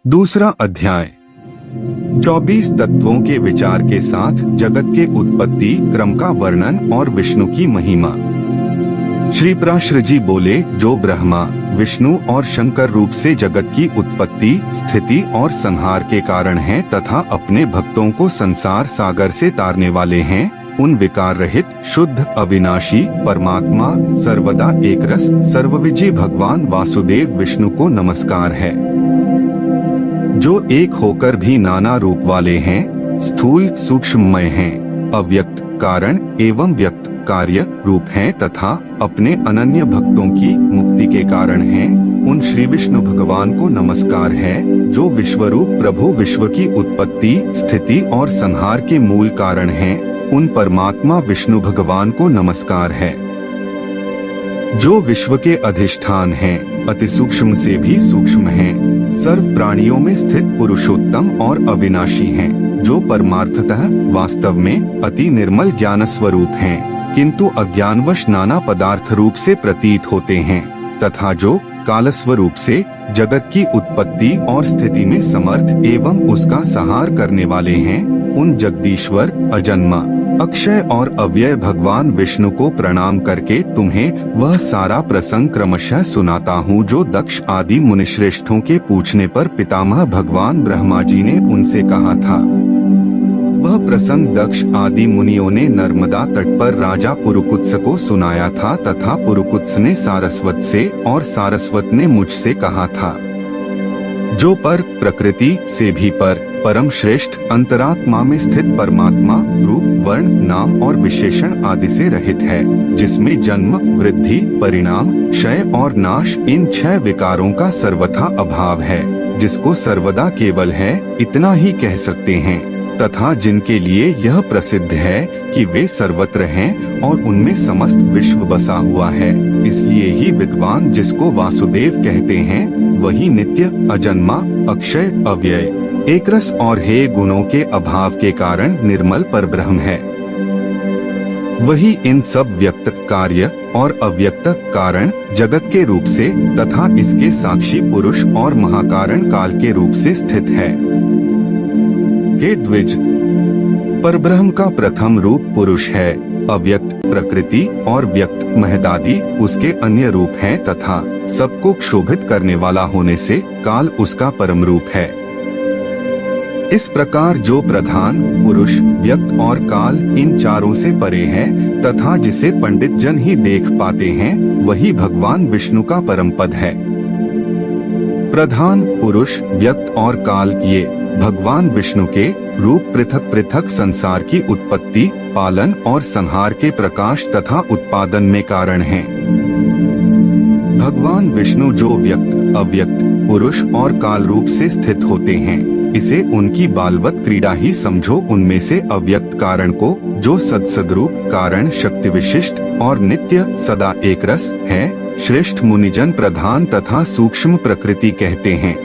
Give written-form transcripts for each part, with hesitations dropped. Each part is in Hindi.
दूसरा अध्याय 24 तत्वों के विचार के साथ जगत के उत्पत्ति क्रम का वर्णन और विष्णु की महिमा। श्री पराशर जी बोले, जो ब्रह्मा विष्णु और शंकर रूप से जगत की उत्पत्ति स्थिति और संहार के कारण हैं तथा अपने भक्तों को संसार सागर से तारने वाले हैं, उन विकार रहित शुद्ध अविनाशी परमात्मा सर्वदा एक रस सर्वविजयी भगवान वासुदेव विष्णु को नमस्कार है। जो एक होकर भी नाना रूप वाले हैं, स्थूल सूक्ष्ममय हैं, अव्यक्त कारण एवं व्यक्त कार्य रूप हैं तथा अपने अनन्य भक्तों की मुक्ति के कारण हैं, उन श्री विष्णु भगवान को नमस्कार है। जो विश्वरूप प्रभु विश्व की उत्पत्ति स्थिति और संहार के मूल कारण हैं, उन परमात्मा विष्णु भगवान को नमस्कार है। जो विश्व के अधिष्ठान हैं, अति सूक्ष्म से भी सूक्ष्म हैं, सर्व प्राणियों में स्थित पुरुषोत्तम और अविनाशी हैं, जो परमार्थतः वास्तव में अति निर्मल ज्ञान स्वरूप हैं, किंतु अज्ञानवश नाना पदार्थ रूप से प्रतीत होते हैं, तथा जो काल स्वरूप से जगत की उत्पत्ति और स्थिति में समर्थ एवं उसका संहार करने वाले हैं, उन जगदीश्वर अजन्मा अक्षय और अव्यय भगवान विष्णु को प्रणाम करके तुम्हें वह सारा प्रसंग क्रमशः सुनाता हूँ, जो दक्ष आदि मुनिश्रेष्ठों के पूछने पर पितामह भगवान ब्रह्मा जी ने उनसे कहा था। वह प्रसंग दक्ष आदि मुनियों ने नर्मदा तट पर राजा पुरुकुत्स को सुनाया था तथा पुरुकुत्स ने सारस्वत से और सारस्वत ने मुझसे कहा था। जो पर प्रकृति से भी पर परम श्रेष्ठ अंतरात्मा में स्थित परमात्मा रूप वर्ण नाम और विशेषण आदि से रहित है, जिसमें जन्म वृद्धि परिणाम क्षय और नाश इन 6 विकारों का सर्वथा अभाव है, जिसको सर्वदा केवल है इतना ही कह सकते हैं, तथा जिनके लिए यह प्रसिद्ध है कि वे सर्वत्र हैं और उनमें समस्त विश्व बसा हुआ है। इसलिए ही विद्वान जिसको वासुदेव कहते हैं, वही नित्य अजन्मा अक्षय अव्यय एकरस और हे गुणों के अभाव के कारण निर्मल परब्रह्म है। वही इन सब व्यक्त कार्य और अव्यक्त कारण जगत के रूप से तथा इसके साक्षी पुरुष और महाकारण काल के रूप से स्थित है। हे द्विज, परब्रह्म का प्रथम रूप पुरुष है, अव्यक्त प्रकृति और व्यक्त महदादि उसके अन्य रूप हैं तथा सबको क्षोभित करने वाला होने से काल उसका परम रूप है। इस प्रकार जो प्रधान पुरुष व्यक्त और काल इन चारों से परे है तथा जिसे पंडित जन ही देख पाते हैं, वही भगवान विष्णु का परम पद है। प्रधान पुरुष व्यक्त और काल किए भगवान विष्णु के रूप पृथक पृथक संसार की उत्पत्ति पालन और संहार के प्रकाश तथा उत्पादन में कारण हैं। भगवान विष्णु जो व्यक्त अव्यक्त पुरुष और काल रूप से स्थित होते हैं, इसे उनकी बालवत क्रीड़ा ही समझो। उनमें से अव्यक्त कारण को जो सदसद्रूप कारण शक्ति विशिष्ट और नित्य सदा एक रस है, श्रेष्ठ मुनिजन प्रधान तथा सूक्ष्म प्रकृति कहते हैं।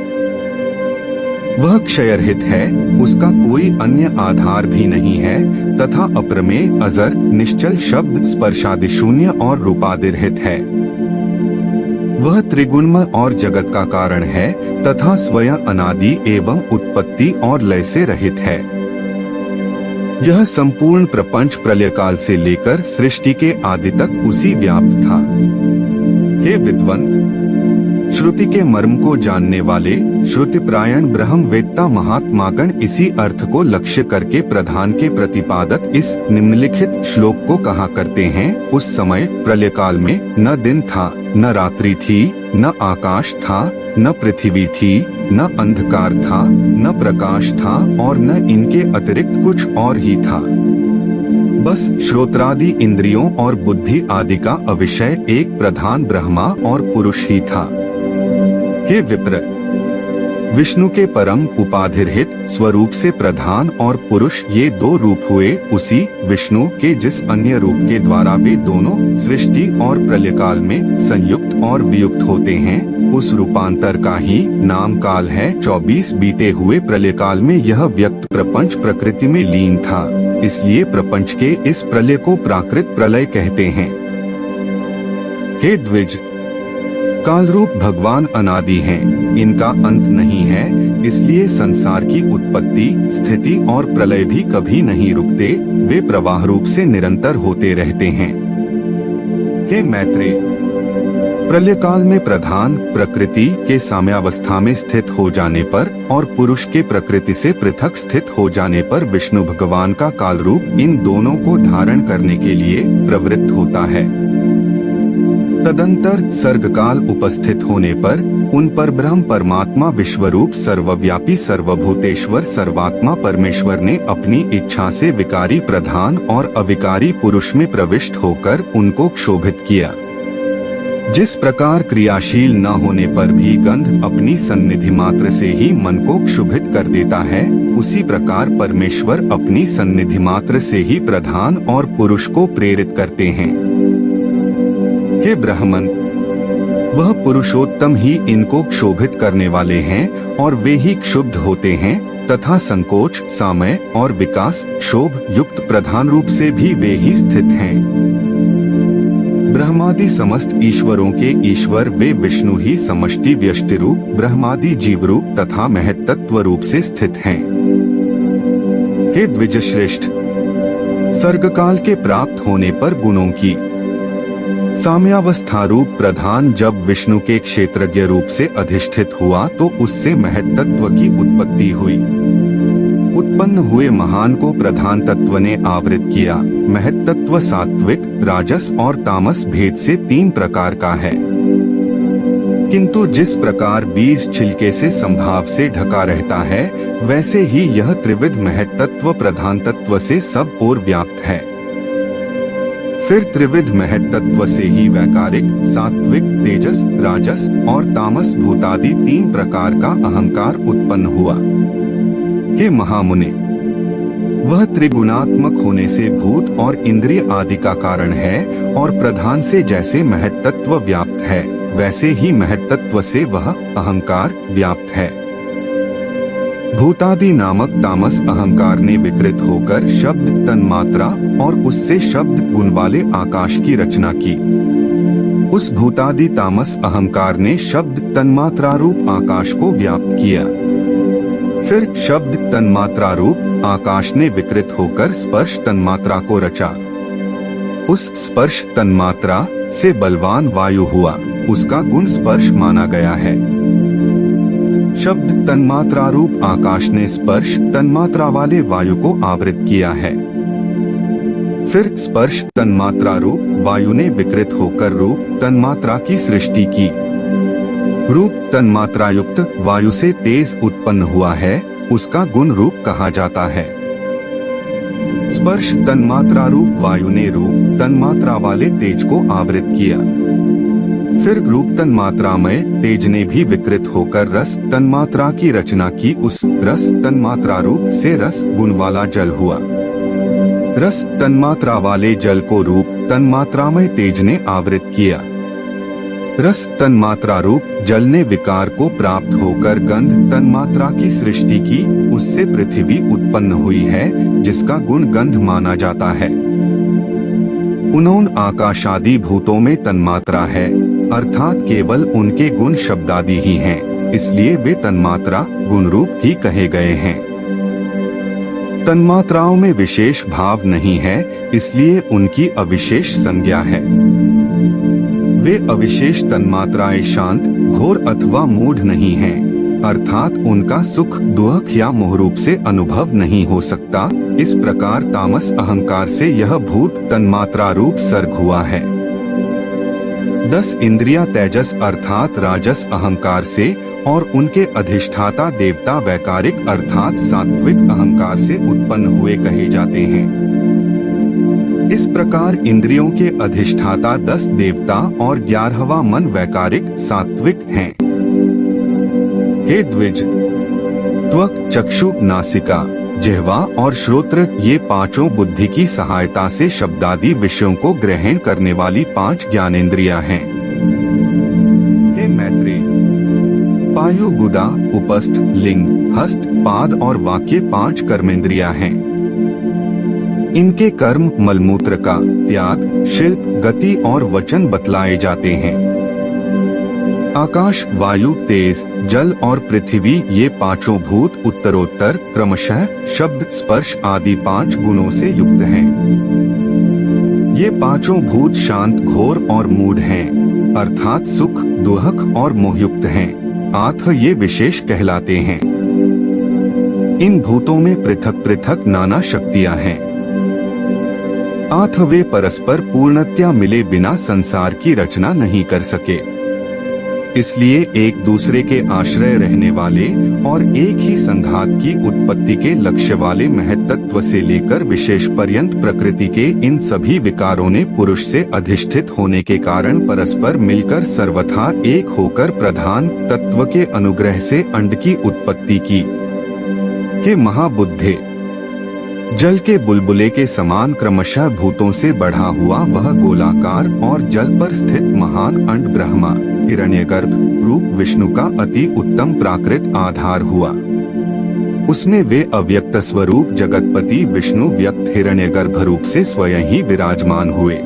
वह क्षयरहित है, उसका कोई अन्य आधार भी नहीं है तथा अप्रमेय अजर निश्चल शब्द स्पर्शादि शून्य और रूपादिरहित है। वह त्रिगुणमय और जगत का कारण है तथा स्वयं अनादि एवं उत्पत्ति और लय से रहित है। यह संपूर्ण प्रपंच प्रलयकाल से लेकर सृष्टि के आदि तक उसी व्याप्त था। हे विद्वन, श्रुति के मर्म को जानने वाले श्रुति प्रायण ब्रह्म वेत्ता महात्मागण इसी अर्थ को लक्ष्य करके प्रधान के प्रतिपादक इस निम्नलिखित श्लोक को कहा करते हैं। उस समय प्रलयकाल में न दिन था, न रात्रि थी, न आकाश था, न पृथ्वी थी, न अंधकार था, न प्रकाश था और न इनके अतिरिक्त कुछ और ही था। बस श्रोत्रादि इंद्रियों और बुद्धि आदि का अविषय एक प्रधान ब्रह्मा और पुरुष ही था। हे विप्र, विष्णु के परम उपाधिरहित स्वरूप से प्रधान और पुरुष ये 2 रूप हुए। उसी विष्णु के जिस अन्य रूप के द्वारा वे दोनों सृष्टि और प्रलयकाल में संयुक्त और वियुक्त होते हैं, उस रूपांतर का ही नाम काल है। 24 बीते हुए प्रलयकाल में यह व्यक्त प्रपंच प्रकृति में लीन था, इसलिए प्रपंच के इस प्रलय को प्राकृत प्रलय कहते हैं। हे द्विज, कालरूप भगवान अनादि हैं, इनका अंत नहीं है, इसलिए संसार की उत्पत्ति, स्थिति और प्रलय भी कभी नहीं रुकते, वे प्रवाह रूप से निरंतर होते रहते हैं। हे मैत्रेय, प्रलयकाल में प्रधान प्रकृति के साम्यावस्था में स्थित हो जाने पर और पुरुष के प्रकृति से पृथक स्थित हो जाने पर विष्णु भगवान का कालरूप इन दोनों को धारण करने के लिए प्रवृत्त होता है। तदंतर सर्गकाल उपस्थित होने पर उन पर ब्रह्म परमात्मा विश्वरूप सर्वव्यापी सर्वभूतेश्वर सर्वात्मा परमेश्वर ने अपनी इच्छा से विकारी प्रधान और अविकारी पुरुष में प्रविष्ट होकर उनको क्षोभित किया। जिस प्रकार क्रियाशील न होने पर भी गंध अपनी सन्निधि मात्र से ही मन को क्षुभित कर देता है, उसी प्रकार परमेश्वर अपनी सन्निधि मात्र से ही प्रधान और पुरुष को प्रेरित करते हैं। हे ब्राह्मण, वह पुरुषोत्तम ही इनको क्षोभित करने वाले हैं और वे ही क्षुब्ध होते हैं तथा संकोच, सामय और विकास क्षोभ युक्त प्रधान रूप से भी वे ही स्थित हैं। ब्रह्मादि समस्त ईश्वरों के ईश्वर वे विष्णु ही समष्टि व्यष्टि रूप ब्रह्मादि जीव रूप तथा महत्तत्व रूप से स्थित हैं। हे द्विजश्रेष्ठ, सर्गकाल के प्राप्त होने पर गुणों की साम्यावस्था रूप प्रधान जब विष्णु के क्षेत्रज्ञ रूप से अधिष्ठित हुआ तो उससे महत्तत्व की उत्पत्ति हुई। उत्पन्न हुए महान को प्रधान तत्व ने आवृत किया। महत्तत्व सात्विक, राजस और तामस भेद से 3 प्रकार का है, किंतु जिस प्रकार बीज छिलके से संभाव से ढका रहता है, वैसे ही यह त्रिविध महत्तत्व प्रधान तत्व से सब ओर व्याप्त है। फिर त्रिविध महत्तत्व से ही वैकारिक, सात्विक, तेजस, राजस और तामस भूतादि 3 प्रकार का अहंकार उत्पन्न हुआ। हे महामुने, वह त्रिगुणात्मक होने से भूत और इंद्रिय आदि का कारण है और प्रधान से जैसे महत्तत्व व्याप्त है, वैसे ही महत्तत्व से वह अहंकार व्याप्त है। भूतादि नामक तामस अहंकार ने विकृत होकर शब्द तन्मात्रा और उससे शब्द गुण वाले आकाश की रचना की। उस भूतादि तामस अहंकार ने शब्द तन्मात्रा रूप आकाश को व्याप्त किया। फिर शब्द तन्मात्रा रूप आकाश ने विकृत होकर स्पर्श तन्मात्रा को रचा। उस स्पर्श तन्मात्रा से बलवान वायु हुआ, उसका गुण स्पर्श माना गया है। शब्द तन्मात्रा रूप आकाश ने स्पर्श तन्मात्रा वाले वायु को आवृत किया है। फिर स्पर्श तन्मात्रा रूप वायु ने विकृत होकर रूप तन्मात्रा की सृष्टि की। रूप तन्मात्रा युक्त वायु से तेज उत्पन्न हुआ है, उसका गुण रूप कहा जाता है। स्पर्श तन्मात्रा रूप वायु ने रूप तन्मात्रा वाले तेज को आवृत किया। फिर रूप तन्मात्रामय तेज ने भी विकृत होकर रस तन्मात्रा की रचना की। उस रस तन्मात्रा रूप से रस गुण वाला जल हुआ। रस तन्मात्रा वाले जल को रूप तन्मात्रामय तेज ने आवृत किया। रस तन्मात्रा रूप जल ने विकार को प्राप्त होकर गंध तन्मात्रा की सृष्टि की। उससे पृथ्वी उत्पन्न हुई है, जिसका गुण गंध माना जाता है। उन्होंने आकाशादि भूतों में तन्मात्रा है, अर्थात केवल उनके गुण शब्दादि ही हैं, इसलिए वे तन्मात्रा गुण रूप ही कहे गए हैं। तन्मात्राओं में विशेष भाव नहीं है, इसलिए उनकी अविशेष संज्ञा है। वे अविशेष तन्मात्राएं शांत, घोर अथवा मूढ़ नहीं हैं, अर्थात उनका सुख दुख या मोह रूप से अनुभव नहीं हो सकता। इस प्रकार तामस अहंकार से यह भूत तन्मात्रा रूप सर्ग हुआ है। 10 इंद्रियां तेजस अर्थात राजस अहंकार से और उनके अधिष्ठाता देवता वैकारिक अर्थात सात्विक अहंकार से उत्पन्न हुए कहे जाते हैं। इस प्रकार इंद्रियों के अधिष्ठाता 10 देवता और 11वां मन वैकारिक सात्विक हैं। हे द्विज, त्वक, चक्षु, नासिका, जिह्वा और श्रोत्र ये पांचों बुद्धि की सहायता से शब्दादि विषयों को ग्रहण करने वाली 5 ज्ञानेंद्रियां हैं। हे मैत्रेय, पायु, गुदा, उपस्थ, लिंग, हस्त, पाद और वाक्य 5 कर्मेंद्रियां हैं। इनके कर्म मलमूत्र का त्याग, शिल्प, गति और वचन बतलाए जाते हैं। आकाश, वायु, तेज, जल और पृथ्वी ये पांचों भूत उत्तरोत्तर क्रमशः शब्द, स्पर्श आदि 5 गुणों से युक्त हैं। ये पांचों भूत शांत, घोर और मूढ़ हैं, अर्थात सुख, दुहक और मोहयुक्त हैं। आठ ये विशेष कहलाते हैं। इन भूतों में पृथक पृथक नाना शक्तियां हैं। आठ वे परस्पर पूर्णतया मिले बिना संसार की रचना नहीं कर सके, इसलिए एक दूसरे के आश्रय रहने वाले और एक ही संघात की उत्पत्ति के लक्ष्य वाले महत्त्व से लेकर विशेष पर्यंत प्रकृति के इन सभी विकारों ने पुरुष से अधिष्ठित होने के कारण परस्पर मिलकर सर्वथा एक होकर प्रधान तत्व के अनुग्रह से अंड की उत्पत्ति की। के महाबुद्धे जल के बुलबुले के समान क्रमशः भूतों से बढ़ा हुआ वह गोलाकार और जल पर स्थित महान अंड ब्रह्मा हिरण्यगर्भ रूप विष्णु का अति उत्तम प्राकृत आधार हुआ। उसमें वे अव्यक्त स्वरूप जगतपति विष्णु व्यक्त हिरण्यगर्भ रूप से स्वयं ही विराजमान हुए।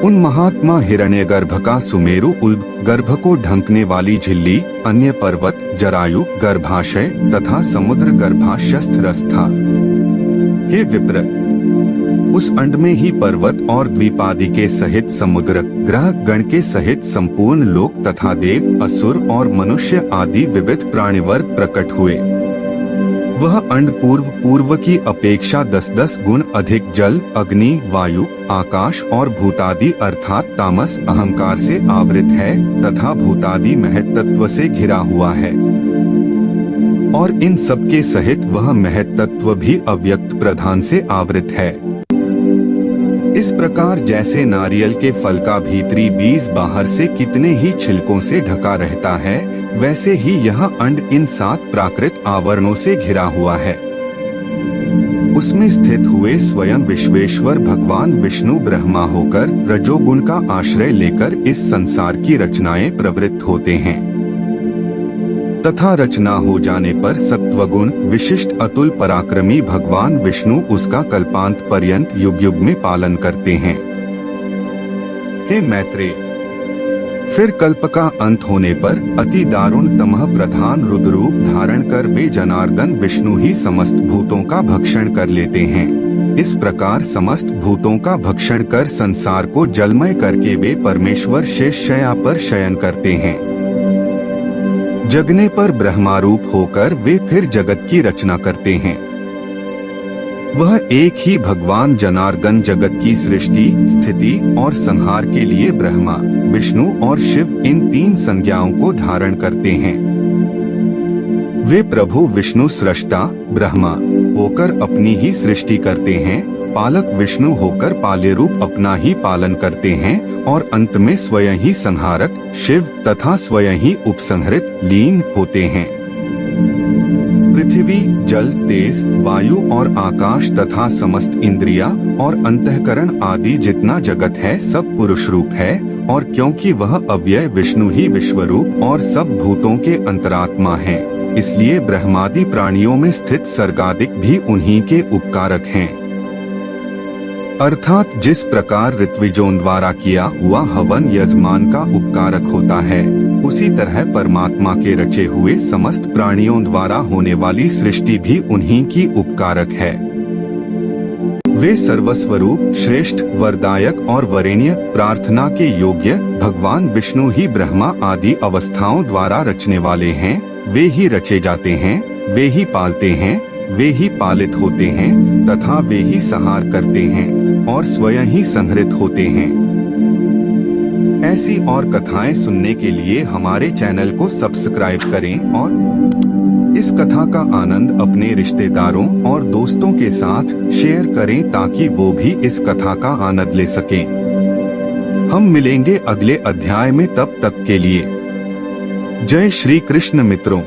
उन महात्मा हिरण्यगर्भ का सुमेरु उल्ब, गर्भ को ढंकने वाली झिल्ली, अन्य पर्वत, जरायु, गर्भाशय तथा समुद्र गर्भाशयस्थ था। हे विप्र, उस अंड में ही पर्वत और द्वीपादि के सहित समुद्र, ग्रह गण के सहित संपूर्ण लोक तथा देव, असुर और मनुष्य आदि विविध प्राणिवर्ग प्रकट हुए। वह अंड पूर्व की अपेक्षा 10-10 गुण अधिक जल, अग्नि, वायु, आकाश और भूतादि अर्थात तामस अहंकार से आवृत है तथा भूतादि महत्त्व से घिरा हुआ है। और इन सब के सहित वह महत्त्व भी अव्यक्त प्रधान से आवृत है। इस प्रकार जैसे नारियल के फल का भीतरी बीज बाहर से कितने ही छिलकों से ढका रहता है, वैसे ही यह अंड इन 7 प्राकृत आवरणों से घिरा हुआ है। उसमें स्थित हुए स्वयं विश्वेश्वर भगवान विष्णु ब्रह्मा होकर रजोगुण का आश्रय लेकर इस संसार की रचनाएं प्रवृत्त होते हैं तथा रचना हो जाने पर सत्वगुण विशिष्ट अतुल पराक्रमी भगवान विष्णु उसका कल्पांत पर्यंत युग युग में पालन करते हैं। हे मैत्रेय, फिर कल्प का अंत होने पर अति दारुण तमह प्रधान रुद्र रूप धारण कर वे जनार्दन विष्णु ही समस्त भूतों का भक्षण कर लेते हैं। इस प्रकार समस्त भूतों का भक्षण कर संसार को जलमय करके वे परमेश्वर शेष शया पर शयन करते हैं। जगने पर ब्रह्मारूप होकर वे फिर जगत की रचना करते हैं। वह एक ही भगवान जनार्दन जगत की सृष्टि, स्थिति और संहार के लिए ब्रह्मा, विष्णु और शिव इन 3 संज्ञाओं को धारण करते हैं। वे प्रभु विष्णु सृष्टा ब्रह्मा होकर अपनी ही सृष्टि करते हैं, पालक विष्णु होकर पाल्य रूप अपना ही पालन करते हैं और अंत में स्वयं ही संहारक शिव तथा स्वयं ही उपसंहरित लीन होते हैं। पृथ्वी, जल, तेज, वायु और आकाश तथा समस्त इंद्रिया और अंतःकरण आदि जितना जगत है सब पुरुष रूप है, और क्योंकि वह अव्यय विष्णु ही विश्वरूप और सब भूतों के अंतरात्मा है, इसलिए ब्रह्मादि प्राणियों में स्थित सर्गादिक भी उन्हीं के उपकारक हैं। अर्थात जिस प्रकार ऋत्विजों द्वारा किया हुआ हवन यजमान का उपकारक होता है, उसी तरह परमात्मा के रचे हुए समस्त प्राणियों द्वारा होने वाली सृष्टि भी उन्हीं की उपकारक है। वे सर्वस्वरूप श्रेष्ठ, वरदायक और वरेण्य, प्रार्थना के योग्य भगवान विष्णु ही ब्रह्मा आदि अवस्थाओं द्वारा रचने वाले हैं। वे ही रचे जाते हैं, वे ही पालते हैं, वे ही पालित होते हैं तथा वे ही संहार करते हैं और स्वयं ही संहरित होते हैं। ऐसी और कथाएं सुनने के लिए हमारे चैनल को सब्सक्राइब करें और इस कथा का आनंद अपने रिश्तेदारों और दोस्तों के साथ शेयर करें ताकि वो भी इस कथा का आनंद ले सकें। हम मिलेंगे अगले अध्याय में, तब तक के लिए जय श्री कृष्ण मित्रों।